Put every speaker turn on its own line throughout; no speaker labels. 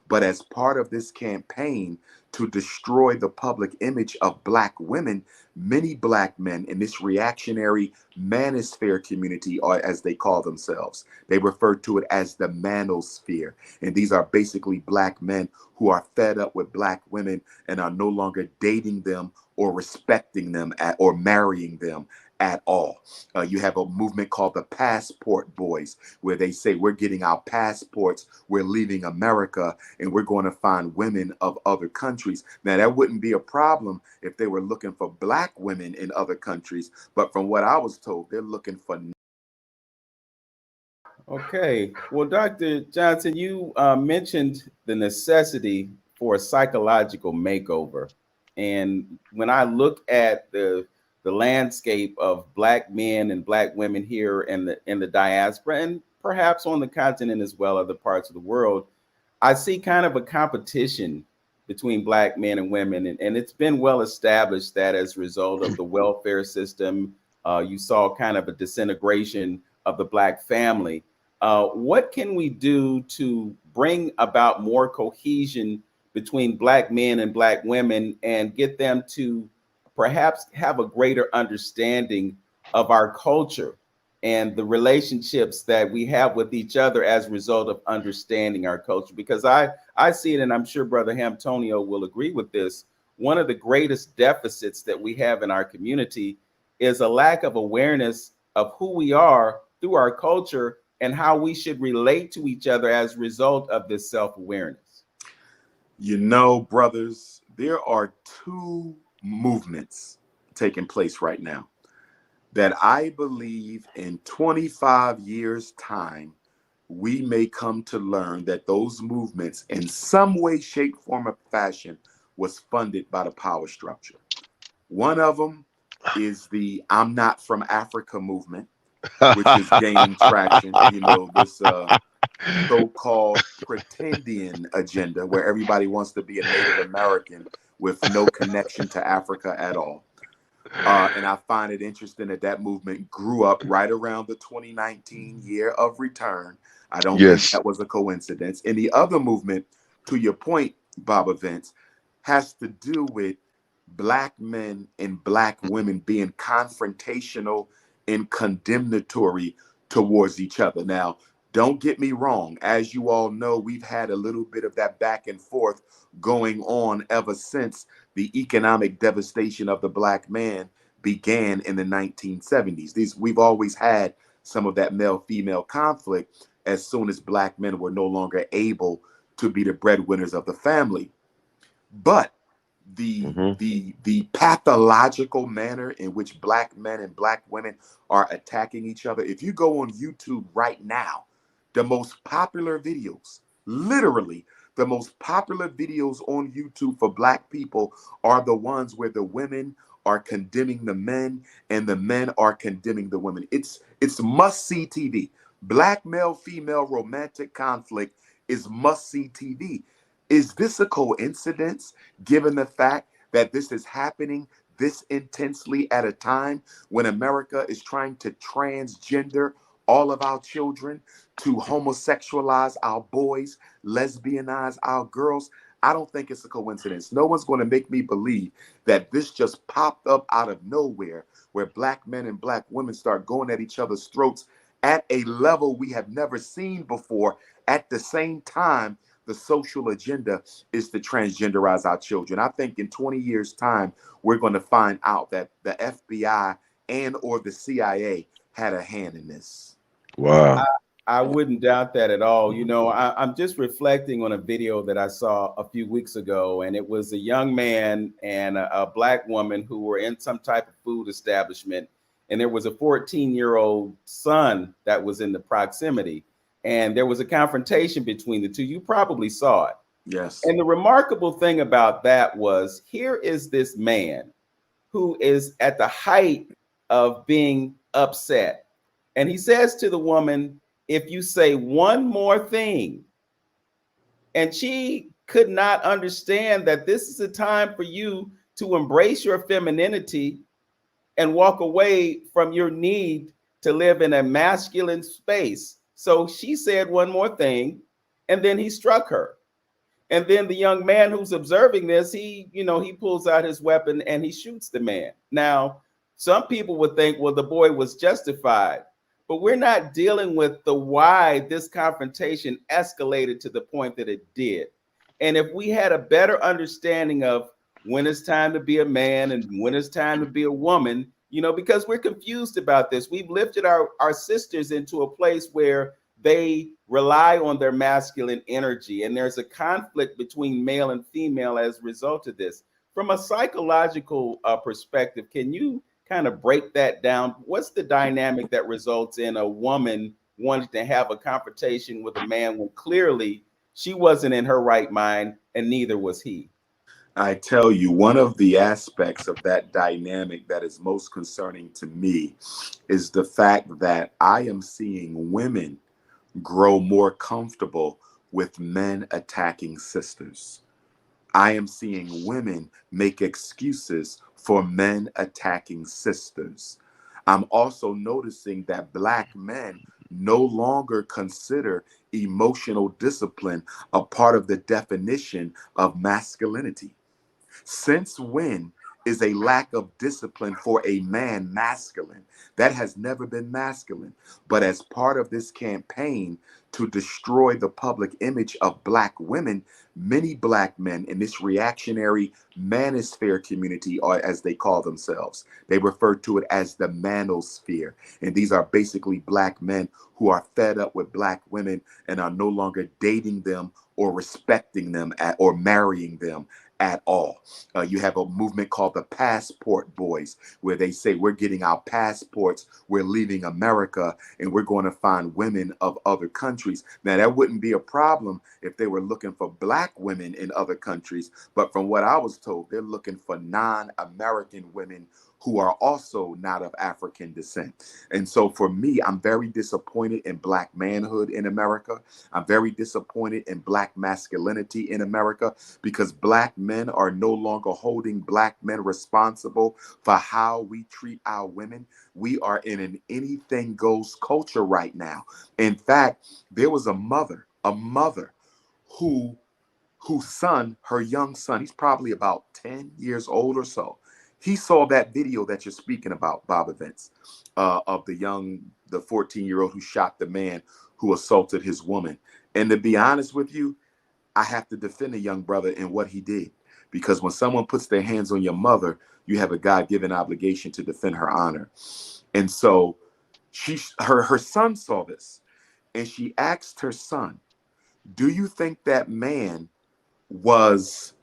But as part of this campaign to destroy the public image of Black women, many Black men in this reactionary manosphere community, or as they call themselves, they refer to it as the manosphere. And these are basically Black men who are fed up with Black women and are no longer dating them or respecting them or marrying them at all. You have a movement called the Passport Boys, where they say we're getting our passports, we're leaving America, and we're going to find women of other countries. Now, that wouldn't be a problem if they were looking for Black women in other countries, but from what I was told, they're looking for.
Okay. Well, Dr. Johnson, you mentioned the necessity for a psychological makeover. And when I look at the landscape of Black men and Black women here in the diaspora, and perhaps on the continent as well, other parts of the world, I see kind of a competition between Black men and women. And it's been well established that as a result of the welfare system, you saw kind of a disintegration of the Black family. What can we do to bring about more cohesion between Black men and Black women and get them to perhaps have a greater understanding of our culture and the relationships that we have with each other as a result of understanding our culture? Because I see it, and I'm sure Brother Antonio will agree with this. One of the greatest deficits that we have in our community is a lack of awareness of who we are through our culture and how we should relate to each other as a result of this self-awareness.
You know, brothers, there are two movements taking place right now that I believe in 25 years' time, we may come to learn that those movements, in some way, shape, form, or fashion, was funded by the power structure. One of them is the I'm Not From Africa movement, which is gaining traction. You know, this so-called pretendian agenda where everybody wants to be a Native American with no connection to Africa at all. And I find it interesting that that movement grew up right around the 2019 year of return. I don't think
Yes.
that was a coincidence. And the other movement, to your point, Baba Vince, has to do with Black men and Black women being confrontational and condemnatory towards each other. Now, don't get me wrong. As you all know, we've had a little bit of that back and forth going on ever since the economic devastation of the Black man began in the 1970s. We've always had some of that male-female conflict as soon as Black men were no longer able to be the breadwinners of the family. But the pathological manner in which Black men and Black women are attacking each other. If you go on YouTube right now, the most popular videos, literally the most popular videos on YouTube for Black people are the ones where the women are condemning the men and the men are condemning the women. It's must-see TV. Black male-female romantic conflict is must-see TV. Is this a coincidence, given the fact that this is happening this intensely at a time when America is trying to transgender all of our children, to homosexualize our boys, lesbianize our girls? I don't think it's a coincidence. No one's going to make me believe that this just popped up out of nowhere, where Black men and Black women start going at each other's throats at a level we have never seen before. At the same time, the social agenda is to transgenderize our children. I think in 20 years' time, we're going to find out that the FBI and or the CIA had a hand in this.
Wow.
I wouldn't doubt that at all. You know, I'm just reflecting on a video that I saw a few weeks ago, and it was a young man and a Black woman who were in some type of food establishment, and there was a 14-year-old son that was in the proximity, and there was a confrontation between the two. You probably saw it.
Yes.
And the remarkable thing about that was, here is this man who is at the height of being upset. And he says to the woman, if you say one more thing, and she could not understand that this is a time for you to embrace your femininity and walk away from your need to live in a masculine space. So she said one more thing, and then he struck her. And then the young man who's observing this, he pulls out his weapon and he shoots the man. Now, some people would think, well, the boy was justified, but we're not dealing with the why this confrontation escalated to the point that it did. And if we had a better understanding of when it's time to be a man and when it's time to be a woman, because we're confused about this. We've lifted our sisters into a place where they rely on their masculine energy, and there's a conflict between male and female as a result of this. From a psychological perspective, can you kind of break that down? What's the dynamic that results in a woman wanting to have a confrontation with a man when clearly she wasn't in her right mind and neither was he?
I tell you, one of the aspects of that dynamic that is most concerning to me is the fact that I am seeing women grow more comfortable with men attacking sisters. I am seeing women make excuses for men attacking sisters. I'm also noticing that Black men no longer consider emotional discipline a part of the definition of masculinity. Since when is a lack of discipline for a man masculine? That has never been masculine. But as part of this campaign to destroy the public image of Black women, many Black men in this reactionary manosphere community, or as they call themselves, they refer to it as the manosphere. And these are basically Black men who are fed up with Black women and are no longer dating them or respecting them or marrying them at all. You have a movement called the Passport Boys, where they say we're getting our passports, we're leaving America, and we're going to find women of other countries. Now, that wouldn't be a problem if they were looking for Black women in other countries, but from what I was told, they're looking for non-American women who are also not of African descent. And so for me, I'm very disappointed in Black manhood in America. I'm very disappointed in Black masculinity in America, because Black men are no longer holding Black men responsible for how we treat our women. We are in an anything goes culture right now. In fact, there was a mother who whose son, her young son, he's probably about 10 years old or so. He saw that video that you're speaking about, Bob Events, of the 14-year-old who shot the man who assaulted his woman. And to be honest with you, I have to defend the young brother in what he did. Because when someone puts their hands on your mother, you have a God-given obligation to defend her honor. And so her son saw this, and she asked her son, do you think that man was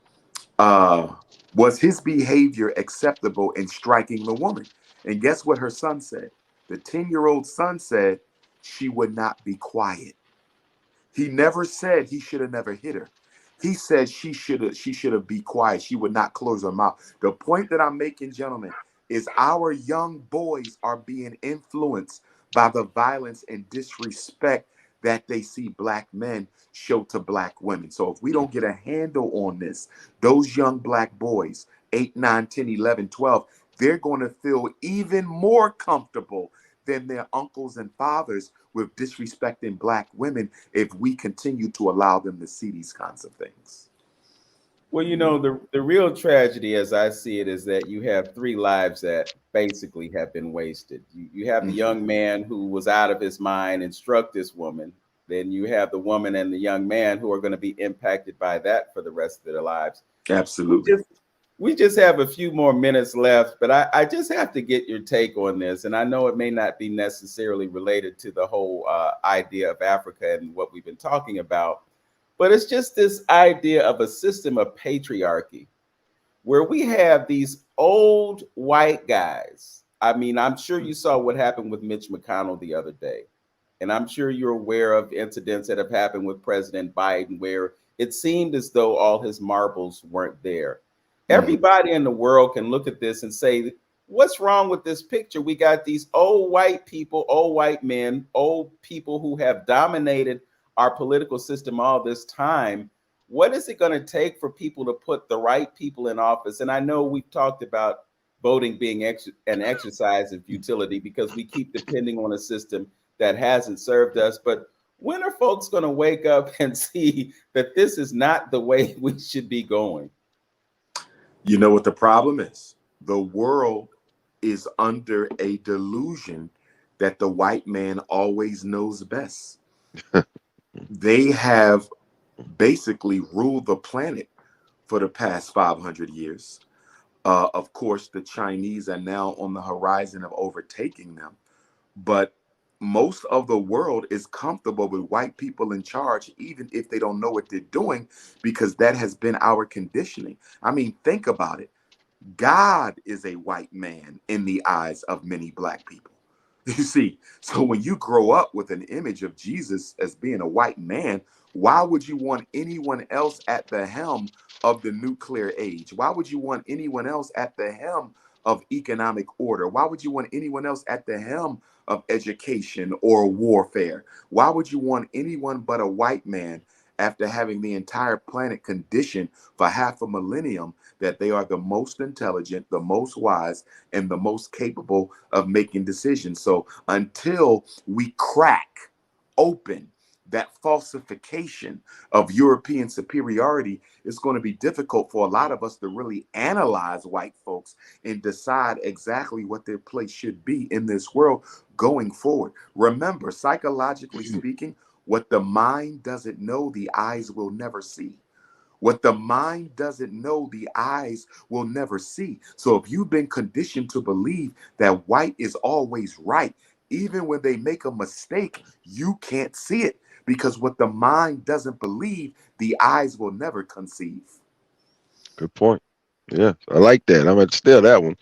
his behavior acceptable in striking the woman? And guess what her son said? The 10-year-old son said she would not be quiet. He never said he should have never hit her. He said she should have be quiet. She would not close her mouth. The point that I'm making, gentlemen, is our young boys are being influenced by the violence and disrespect that they see Black men show to Black women. So if we don't get a handle on this, those young Black boys, 8, 9, 10, 11, 12, they're going to feel even more comfortable than their uncles and fathers with disrespecting Black women if we continue to allow them to see these kinds of things.
Well, the real tragedy, as I see it, is that you have three lives that basically have been wasted. You have the young man who was out of his mind and struck this woman. Then you have the woman and the young man who are going to be impacted by that for the rest of their lives.
Absolutely.
We just have a few more minutes left, but I just have to get your take on this. And I know it may not be necessarily related to the whole idea of Africa and what we've been talking about, but it's just this idea of a system of patriarchy where we have these old white guys. I mean, I'm sure you saw what happened with Mitch McConnell the other day. And I'm sure you're aware of incidents that have happened with President Biden where it seemed as though all his marbles weren't there. Everybody in the world can look at this and say, what's wrong with this picture? We got these old white people, old white men, old people who have dominated our political system all this time. What is it going to take for people to put the right people in office? And I know we've talked about voting being an exercise in futility because we keep depending on a system that hasn't served us. But When are folks going to wake up and see that this is not the way we should be going?
You know what the problem is? The world is under a delusion that the white man always knows best. They have basically ruled the planet for the past 500 years. Of course, the Chinese are now on the horizon of overtaking them. But most of the world is comfortable with white people in charge, even if they don't know what they're doing, because that has been our conditioning. I mean, think about it. God is a white man in the eyes of many black people. You see, so when you grow up with an image of Jesus as being a white man, why would you want anyone else at the helm of the nuclear age? Why would you want anyone else at the helm of economic order? Why would you want anyone else at the helm of education or warfare? Why would you want anyone but a white man after having the entire planet conditioned for half a millennium that they are the most intelligent, the most wise, and the most capable of making decisions? So until we crack open that falsification of European superiority, it's going to be difficult for a lot of us to really analyze white folks and decide exactly what their place should be in this world going forward. Remember, psychologically speaking, what the mind doesn't know, the eyes will never see. What the mind doesn't know, the eyes will never see. So if you've been conditioned to believe that white is always right, even when they make a mistake, you can't see it, because what the mind doesn't believe, the eyes will never conceive.
Good point. Yeah, I like that. I'm gonna steal that one.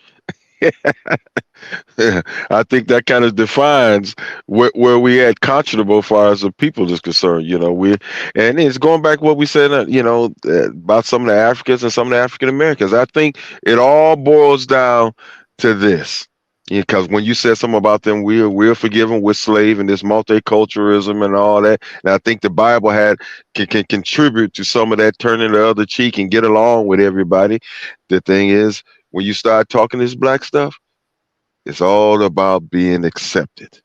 Yeah, I think that kind of defines where we at conscionable as far as the people is concerned. And it's going back to what we said, about some of the Africans and some of the African Americans. I think it all boils down to this. Because when you said something about them, we're forgiven with slave and this multiculturalism and all that, and I think the Bible can contribute to some of that, turning the other cheek and get along with everybody. The thing is, when you start talking this black stuff, it's all about being accepted.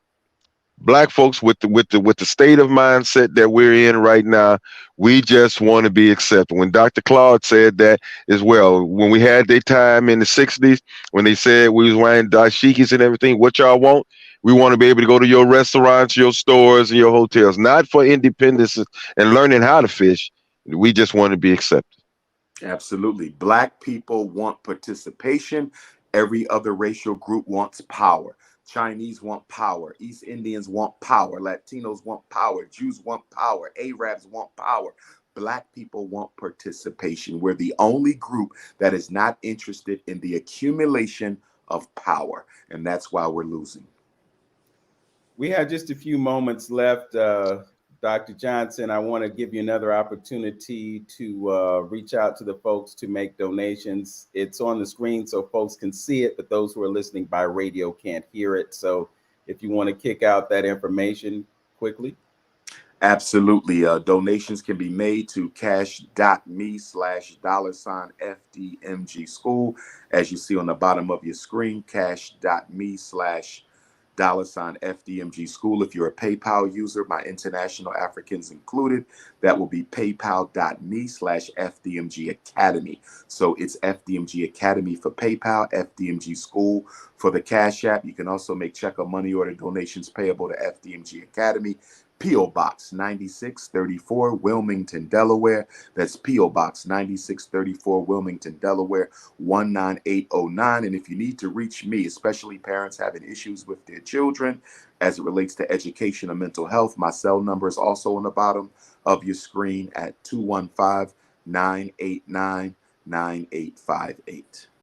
Black folks with the state of mindset that we're in right now, we just want to be accepted. When Dr. Claude said that as well, when we had their time in the '60s, when they said we was wearing dashikis and everything, what y'all want? We want to be able to go to your restaurants, your stores, and your hotels, not for independence and learning how to fish. We just want to be accepted.
Absolutely. Black people want participation. Every other racial group wants power. Chinese want power. East Indians want power. Latinos want power. Jews want power. Arabs want power. Black people want participation. We're the only group that is not interested in the accumulation of power. And that's why we're losing.
We have just a few moments left. Dr. Johnson, I want to give you another opportunity to reach out to the folks to make donations. It's on the screen so folks can see it, but those who are listening by radio can't hear it. So if you want to kick out that information quickly.
Absolutely. Donations can be made to cash.me/$FDMG school. As you see on the bottom of your screen, cash.me/$FDMG school. If you're a PayPal user, my international Africans included, that will be paypal.me/FDMG Academy. So it's FDMG Academy for PayPal, FDMG school for the Cash App. You can also make check or money order donations payable to FDMG Academy. P.O. Box 9634, Wilmington, Delaware. That's P.O. Box 9634, Wilmington, Delaware, 19809. And if you need to reach me, especially parents having issues with their children as it relates to education or mental health, my cell number is also on the bottom of your screen at 215-989-9858.